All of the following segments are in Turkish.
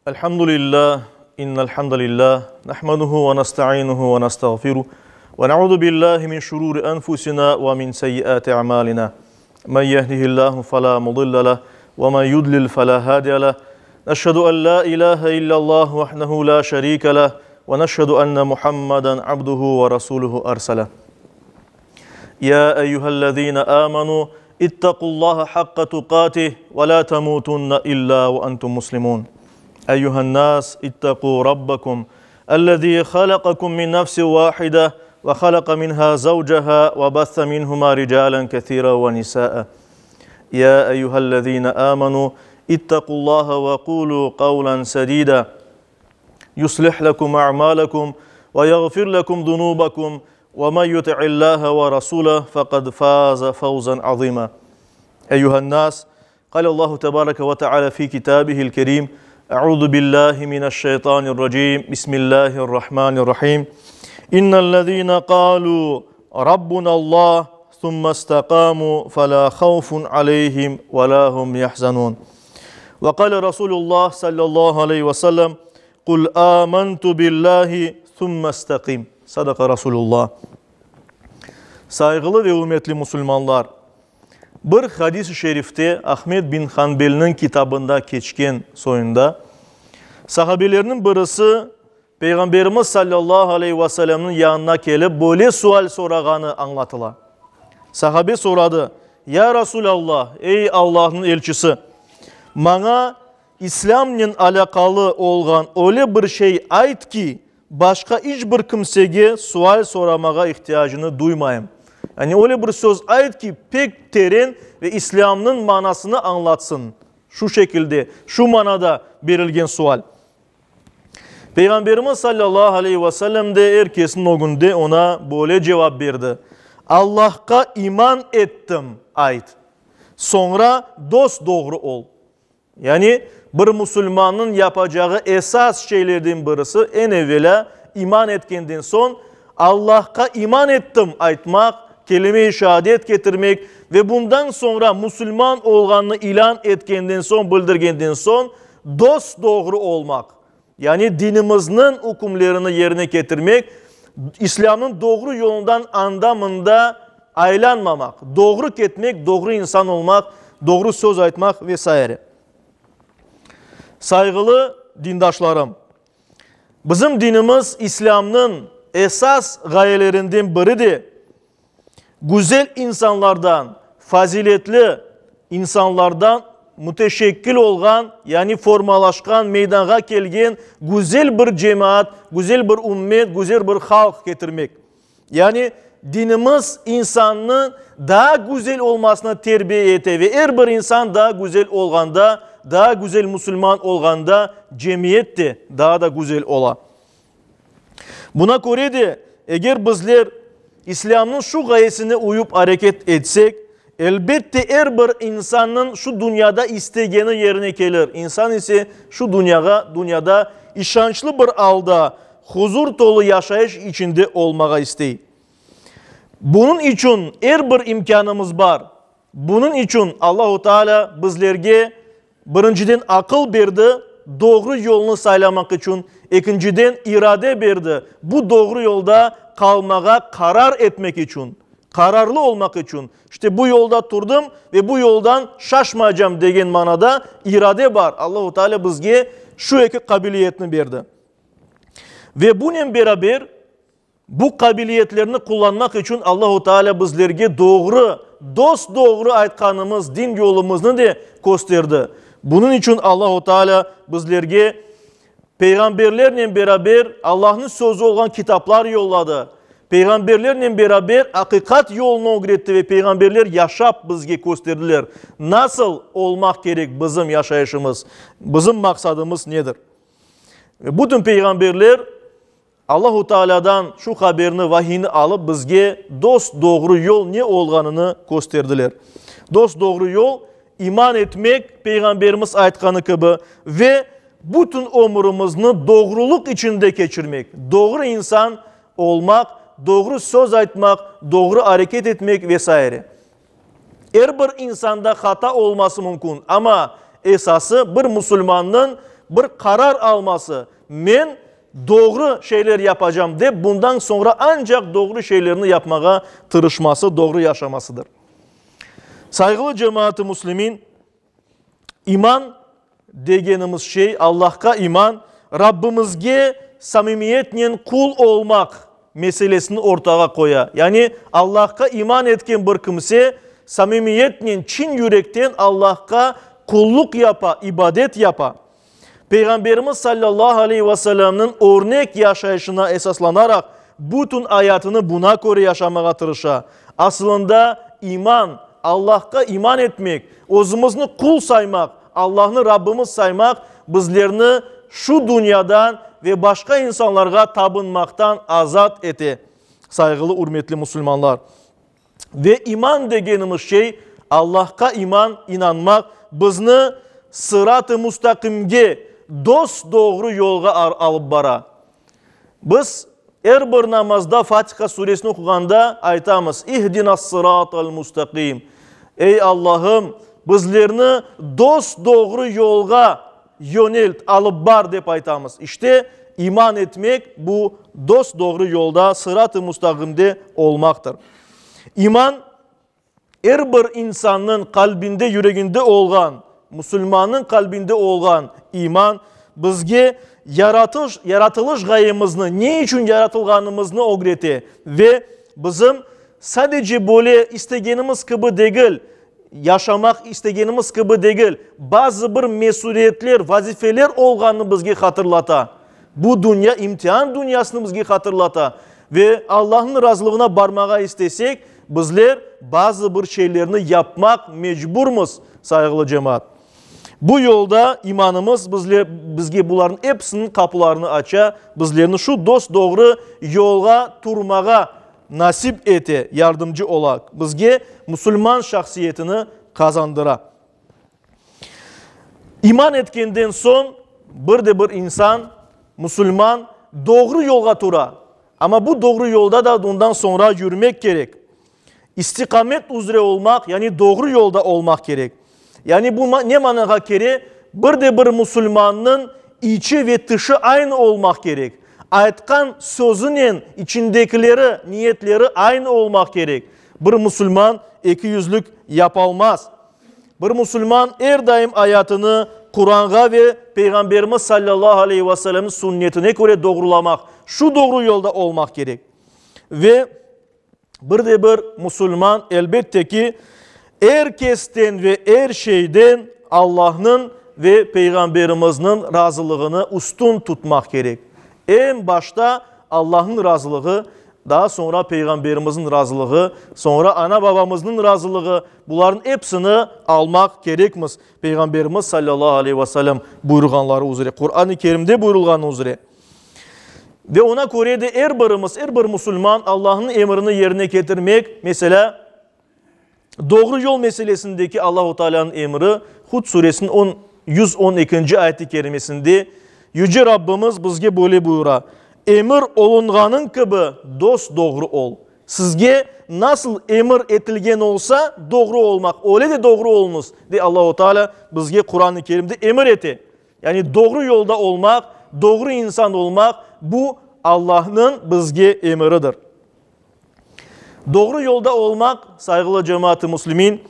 Elhamdülillah, innel hamdalillah, nahmaduhu ve nesta'inuhu ve nestağfiruh ve na'udhu billahi min şururi enfusina ve min seyyiati a'malina. Men yehdihillahu fela mudille leh ve men yudlil fela hadiye leh. Neşhedü en la ilahe illallah vahdehu la şerike leh ve neşhedü enne Muhammeden abduhu ve rasuluhu ersele. Ya eyyühellezine amenu ittaqullaha hakka tuqatih ve la temutunne illa ve entum muslimun. أيها الناس اتقوا ربكم الذي خلقكم من نفس واحدة وخلق منها زوجها وبث منهما رجالا كثيرا ونساء يا أيها الذين آمنوا اتقوا الله وقولوا قولا سديدا يصلح لكم أعمالكم ويغفر لكم ذنوبكم ومن يطع الله ورسوله فقد فاز فوزا عظيما أيها الناس قال الله تبارك وتعالى في كتابه الكريم أعوذ بالله من الشيطان الرجيم بسم الله الرحمن الرحيم إن الذين قالوا ربنا الله ثم استقاموا فلا خوف عليهم ولا هم يحزنون وقال رسول الله صلى الله عليه وسلم قل آمنت بالله ثم استقيم صدق رسول الله. Saygılı ve hürmetli Müslümanlar, bir hadis-i şerifte Ahmed bin Hanbel'in kitabında geçken soyunda sahabelerinin birisi Peygamberimiz sallallahu aleyhi ve sellem'in yanına gelip böyle sual sorağını anlatılar. Sahabe soradı: Ya Resulallah, ey Allah'ın elçisi, bana İslam'la alakalı olan öyle bir şey ait ki başka hiçbir kimseye sual soramağa ihtiyacını duymayayım. Yani öyle bir söz ait ki pek derin ve İslam'ın manasını anlatsın. Şu şekilde, şu manada verilgen sual. Peygamberimiz sallallahu aleyhi ve sellem de herkesin o günde ona böyle cevap verdi. Allah'a iman ettim ait. Sonra dost doğru ol. Yani bir Müslümanın yapacağı esas şeylerden birisi en evvela iman etkenden son Allah'a iman ettim aytmak, kelime-i şehadet getirmek ve bundan sonra Müslüman olganını ilan etkenden son, bildirgenden son dost doğru olmak. Yani dinimizin hükümlerini yerine getirmek, İslam'ın doğru yolundan andamında aylanmamak, doğru etmek, doğru insan olmak, doğru söz aytmak vesaire. Saygılı dindaşlarım, bizim dinimiz İslam'ın esas gayelerinden biridir. Güzel insanlardan, faziletli insanlardan müteşekkil olgan, yani formalaşkan, meydana gelgen güzel bir cemaat, güzel bir ümmet, güzel bir halk getirmek. Yani dinimiz insanın daha güzel olmasına terbiye ete ve her bir insan daha güzel olganda, daha güzel Müslüman olganda cemiyet de daha da güzel ola. Buna göre de eğer bizler İslam'ın şu gayesine uyup hareket etsek, elbette her bir insanın şu dünyada isteğini yerine gelir. İnsan ise şu dünyada işançlı bir halda, huzur dolu yaşayış içinde olmağa isteyir. Bunun için her bir imkanımız var. Bunun için Allah-u Teala bizlerge birinciden akıl verdi, doğru yolunu saylamak için, ikinciden irade verdi. Bu doğru yolda kalmağa karar etmek için, kararlı olmak için. İşte bu yolda durdum ve bu yoldan şaşmayacağım degen manada irade var. Allah-u Teala bizge şu iki kabiliyetini verdi. Ve bununla beraber bu kabiliyetlerini kullanmak için Allah-u Teala bizlerge doğru, dost doğru aytkanımız, din yolumuzni de gösterdi. Bunun için Allah-u Teala bizlerge peygamberlerle beraber Allah'ın sözü olan kitaplar yolladı. Peygamberlerle beraber hakikat yolunu öğretti ve peygamberler yaşap bizge gösterdiler. Nasıl olmak gerek bizim yaşayışımız, bizim maksadımız nedir? Ve bütün peygamberler Allah-u Teala'dan şu haberini, vahiyini alıp bizge dost doğru yol ne olganını gösterdiler. Dost doğru yol iman etmek, peygamberimiz aytkanı gibi ve bütün ömrümüzü doğruluk içinde geçirmek, doğru insan olmak, doğru söz aytmak, doğru hareket etmek vesaire. Her bir insanda hata olması mümkün ama esası bir Müslümanın bir karar alması. Men doğru şeyler yapacağım de bundan sonra ancak doğru şeylerini yapmaya tırışması, doğru yaşamasıdır. Saygılı cemaat-i muslimin, iman degenimiz şey, Allah'a iman, Rabbimizge samimiyetle kul olmak meselesini ortaya koya. Yani Allah'a iman etken bir kimse samimiyetle, çin yürekten Allah'a kulluk yapa, ibadet yapa. Peygamberimiz sallallahu aleyhi ve sellem'in örnek yaşayışına esaslanarak bütün hayatını buna göre yaşamaya tırışa. Aslında iman, Allah'a iman etmek, özümüzü kul saymak, Allah'ını Rabbimiz saymak, bizlerini şu dünyadan ve başka insanlara tapınmaktan azat eti. Saygılı, hürmetli Müslümanlar. Ve iman degenimiz şey, Allah'a iman, inanmak, bizni sırat-ı müstakimge, dost doğru yolga alıp bara. Biz her bir namazda Fatiha suresini okuganda aytamız. İhdinas sıratal müstakim. Ey Allah'ım, bizlerini dost doğru yolga yönelt, alıp bar dep aytamız. İşte iman etmek bu dost doğru yolda, sırat-ı müstakimde olmaktır. İman, her bir insanın kalbinde, yüreğinde olgan, Müslümanın kalbinde olgan iman, bizge yaratılış gayemizni, ne için yaratılganımızını öğreti ve bizim sadece böyle istegenimiz gibi değil, yaşamak istegenimiz gibi değil, bazı bir mesuliyetler, vazifeler olganını bizge hatırlata. Bu dünya imtihan dünyasını bizge hatırlata ve Allah'ın razılığına barmağa istesek, bizler bazı bir şeylerini yapmak mecburmuz saygılı cemaat. Bu yolda imanımız bizge bunların hepsinin kapılarını aça, bizlerini şu dost doğru yola turmağa nasip ete, yardımcı olak. Bizge Müslüman şahsiyetini kazandıra. İman etkenden son bir insan, Müslüman doğru yola tura. Ama bu doğru yolda da ondan sonra yürümek gerek. İstikamet üzere olmak, yani doğru yolda olmak gerek. Yani bu ne manaya gerek? Bir Müslümanın içi ve dışı aynı olmak gerek. Aytkan sözünün içindekileri, niyetleri aynı olmak gerek. Bir Müslüman iki yüzlük yapılmaz. Bir Müslüman her daim hayatını Kur'an'a ve Peygamberimiz sallallahu aleyhi ve sellem'in sünnetine göre doğrulamak, şu doğru yolda olmak gerek. Ve bir Müslüman elbette ki herkesten ve her şeyden Allah'ın ve Peygamberimizin razılığını üstün tutmak gerek. En başta Allah'ın razılığı, daha sonra Peygamberimizin razılığı, sonra ana babamızın razılığı, bunların hepsini almak gerekmez. Peygamberimiz sallallahu aleyhi ve sellem buyurganları üzere, Kur'an-ı Kerim'de buyurulganı üzere. Ve ona göre de her bir Müslüman Allah'ın emrini yerine getirmek, mesela doğru yol meselesindeki Allah-u Teala'nın emri Hud suresinin 112. ayet-i kerimesinde Yüce Rabbimiz bizge böyle buyura. Emir olunganın gibi dost doğru ol. Sizge nasıl emir etilgen olsa doğru olmak, öyle de doğru olunuz diye Allah-u Teala bizge Kur'an-ı Kerim'de emir eti. Yani doğru yolda olmak, doğru insan olmak bu Allah'ın bizge emridir. Doğru yolda olmak saygılı cemaat-i muslimin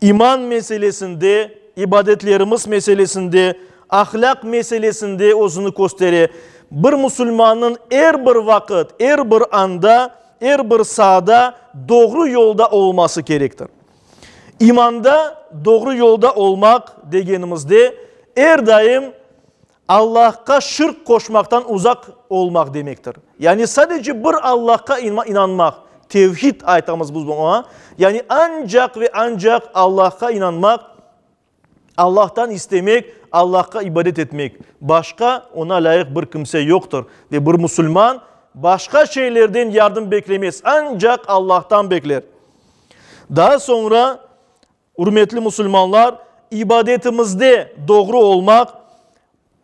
iman meselesinde, ibadetlerimiz meselesinde, ahlak meselesinde özünü gösterir. Bir Müslümanın her bir vakit, her bir anda, her bir sahada doğru yolda olması gerektir. İmanda doğru yolda olmak degenimizde her daim Allah'a şirk koşmaktan uzak olmak demektir. Yani sadece bir Allah'a inanmak, tevhid ayetimiz bu buna. Yani ancak ve ancak Allah'a inanmak, Allah'tan istemek, Allah'a ibadet etmek. Başka ona layık bir kimse yoktur. Ve bir Müslüman başka şeylerden yardım beklemez. Ancak Allah'tan bekler. Daha sonra hürmetli Müslümanlar ibadetimizde doğru olmak,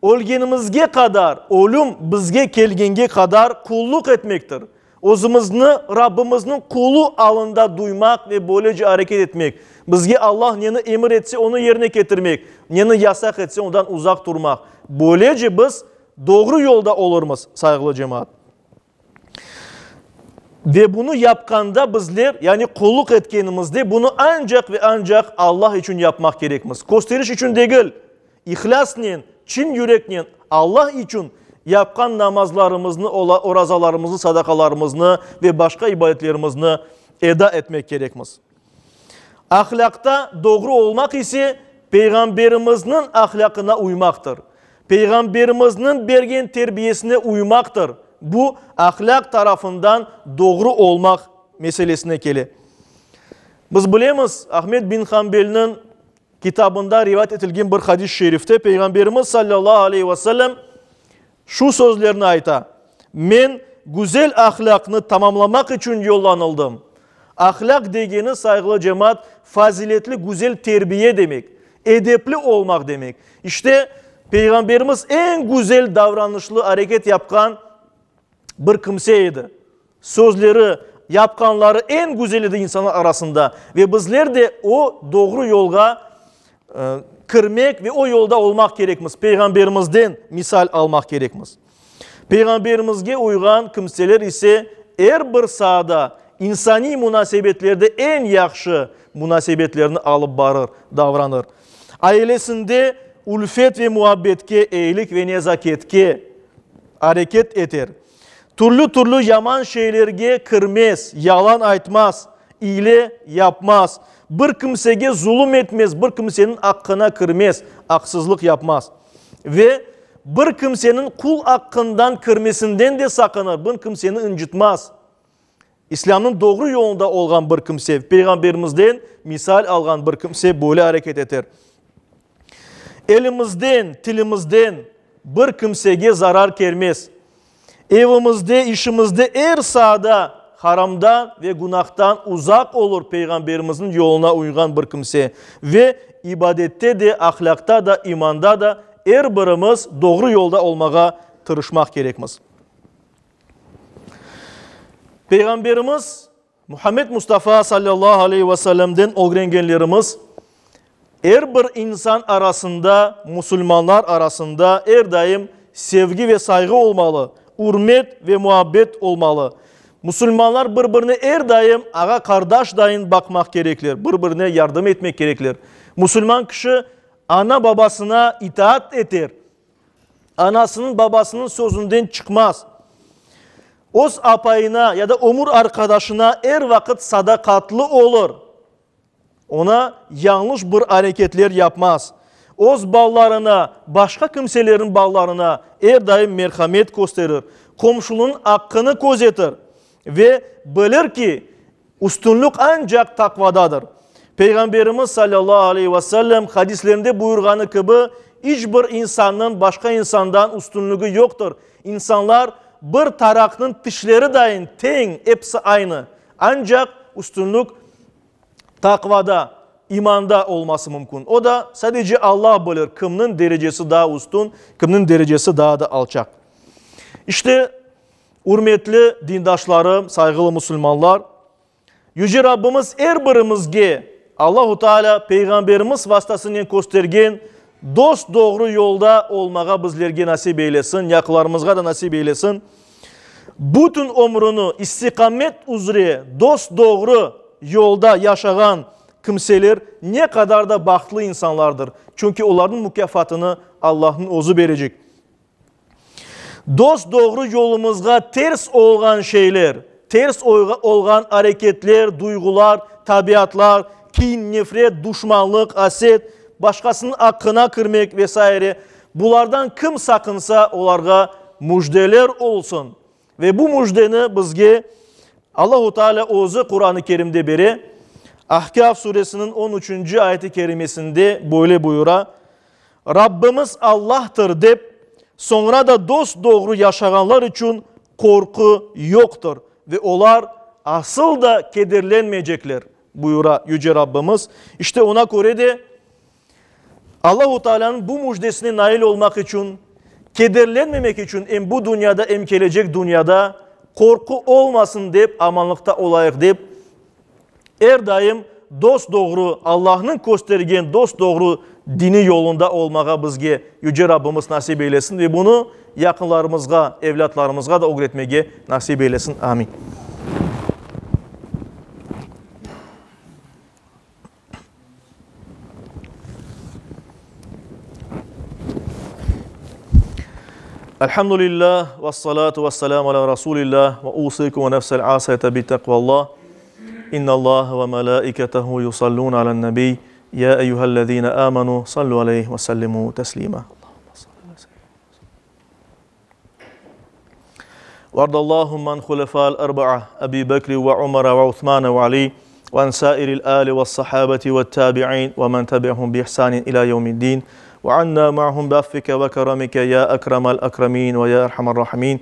ölgenimizge kadar, ölüm bizge kelgenge kadar kulluk etmektir. Özümüzni Rabbimizin kulu alında duymak ve böylece hareket etmek. Bizge Allah neni emir etse onu yerine getirmek. Neni yasak etse ondan uzak durmak. Böylece biz doğru yolda oluruz saygılı cemaat. Ve bunu yapkanda bizler yani kulluk etkenimizde bunu ancak ve ancak Allah için yapmak gerekmez. Gösteriş için değil, ihlasla, çin yürekle Allah için yapkan namazlarımızı, orazalarımızı, sadakalarımızı ve başka ibadetlerimizi eda etmek gerekmez. Ahlakta doğru olmak ise Peygamberimizin ahlakına uymaktır. Peygamberimizin bergen terbiyesine uymaktır. Bu ahlak tarafından doğru olmak meselesine gelir. Biz bilemiz Ahmet bin Hanbel'in kitabında rivayet edilen bir hadis-i şerifte Peygamberimiz sallallahu aleyhi ve sellem şu sözlerini ayta. Men güzel ahlakını tamamlamak için yollanıldım. Ahlak degeni saygılı cemaat faziletli güzel terbiye demek. Edepli olmak demek. İşte Peygamberimiz en güzel davranışlı hareket yapan bir kimseydi. Sözleri, yapkanları en güzeliydi insanlar arasında. Ve bizler de o doğru yolga kırmak ve o yolda olmak gerekmez. Peygamberimizden misal almak gerekmez. Peygamberimizge uygan kimseler ise her bir sahada insani münasebetlerde en yaxşı münasebetlerini alıp barır, davranır. Ailesinde ulfet ve muhabbetke, iyilik ve nezaketke hareket eder. Türlü yaman şeylerge kırmaz, yalan aytmaz, iyile yapmaz. Bir kimsege zulüm etmez, bir kimsenin hakkına kırmaz, haksızlık yapmaz. Ve bir kimsenin kul hakkından kırmesinden de sakınır, bir kimseni incitmez. İslam'ın doğru yolunda olan bir kimse, Peygamberimizden misal algan bir kimse böyle hareket eder. Elimizden, tilimizden bir kimsege zarar gelmez. Evimizde, işimizde her sahada haramdan ve günahtan uzak olur Peygamberimizin yoluna uygan bir kimse. Ve ibadette de, ahlakta da, imanda da her birimiz doğru yolda olmaya tırışmak gerekmez. Peygamberimiz Muhammed Mustafa sallallahu aleyhi ve sellem'den öğrengenlerimiz her bir insan arasında, Müslümanlar arasında her daim sevgi ve saygı olmalı. Hürmet ve muhabbet olmalı. Müslümanlar birbirine her daim ağa kardeş dayın bakmak gereklir. Birbirine yardım etmek gereklir. Müslüman kişi ana babasına itaat eder. Anasının babasının sözünden çıkmaz. Öz apayına ya da omur arkadaşına her vakit sadakatlı olur. Ona yanlış bir hareketler yapmaz. Öz ballarına, başka kimselerin ballarına her daim merhamet gösterir. Komşunun hakkını gözetir. Ve bilir ki üstünlük ancak takvadadır. Peygamberimiz sallallahu aleyhi ve sellem hadislerinde buyurganı gibi hiçbir insanın başka insandan üstünlüğü yoktur. İnsanlar bir tarakın dişleri dahi ten, hepsi aynı. Ancak üstünlük takvada, imanda olması mümkün. O da sadece Allah bilir kimin derecesi daha üstün, kimin derecesi daha da alçak. İşte hürmetli dindaşlarım, saygılı Müslümanlar, Yüce Rabbimiz her birimizge Allahu Teala Peygamberimiz vasıtasıyla göstergen dost doğru yolda olmağa bizlerge nasip eylesin, yaklarımızga da nasip eylesin. Bütün ömrünü istikamet üzere dost doğru yolda yaşayan kimseler ne kadar da bahtlı insanlardır. Çünkü onların mükafatını Allah'ın özü verecek. Dost doğru yolumuzga ters olgan şeyler, ters olgan hareketler, duygular, tabiatlar, kin, nefret, düşmanlık, haset, başkasının hakkına kırmak vesaire. Bunlardan kim sakınsa onlara müjdeler olsun. Ve bu müjdeni bizge Allah-u Teala özü Kur'an-ı Kerim'de beri Ahkaf suresinin 13. ayeti kerimesinde böyle buyura. Rabbimiz Allah'tır deyip sonra da dost doğru yaşayanlar için korku yoktur. Ve onlar asıl da kederlenmeyecekler buyura Yüce Rabbimiz. İşte ona göre de Allah-u Teala'nın bu müjdesine nail olmak için, kederlenmemek için hem bu dünyada hem gelecek dünyada korku olmasın deyip, amanlıkta olayıq deyip, daim dost doğru, Allah'ın göstergen dost doğru dini yolunda olmağa bizge Yüce Rabbimiz nasip eylesin ve bunu yakınlarımızga, evlatlarımızga da öğretmeye nasip eylesin. Amin. Elhamdülillah ve salatu ve selamu ala Resulillah ve usikum ve nefsel asayete bi tekvallah. İnna Allah ve melaiketehu yusallun alen nebi. Ya eyyühellezine amenu sallu aleyhi ve sellimu teslima. وارض اللهم عن خلفاء الأربعة أبي بكر وعمر وعثمان وعلي وعن سائر الآل والصحابة والتابعين ومن تبعهم بإحسان إلى يوم الدين وعنا معهم بعفوك وكرمك يا أكرم الأكرمين ويا أرحم الراحمين.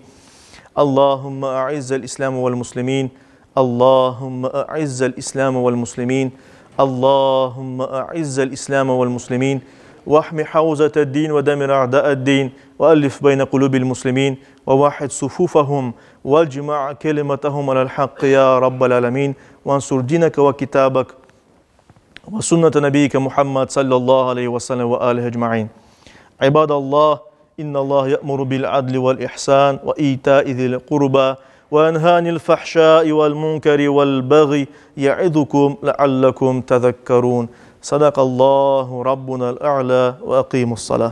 اللهم أعز الإسلام والمسلمين. اللهم أعز الإسلام والمسلمين. اللهم أعز الإسلام والمسلمين واحمي حوزة الدين ودمر أعداء الدين وألف بين قلوب المسلمين ووحد صفوفهم واجمع كلمتهم على الحق يا رب العالمين وانصر دينك وكتابك وسنة نبيك محمد صلى الله عليه وسلم وآله أجمعين. عباد الله إن الله يأمر بالعدل والإحسان وإيتاء ذي القربى وينهى عن الفحشاء والمنكر والبغي يعظكم لعلكم تذكرون. صدق الله ربنا الأعلى وأقيموا الصلاة.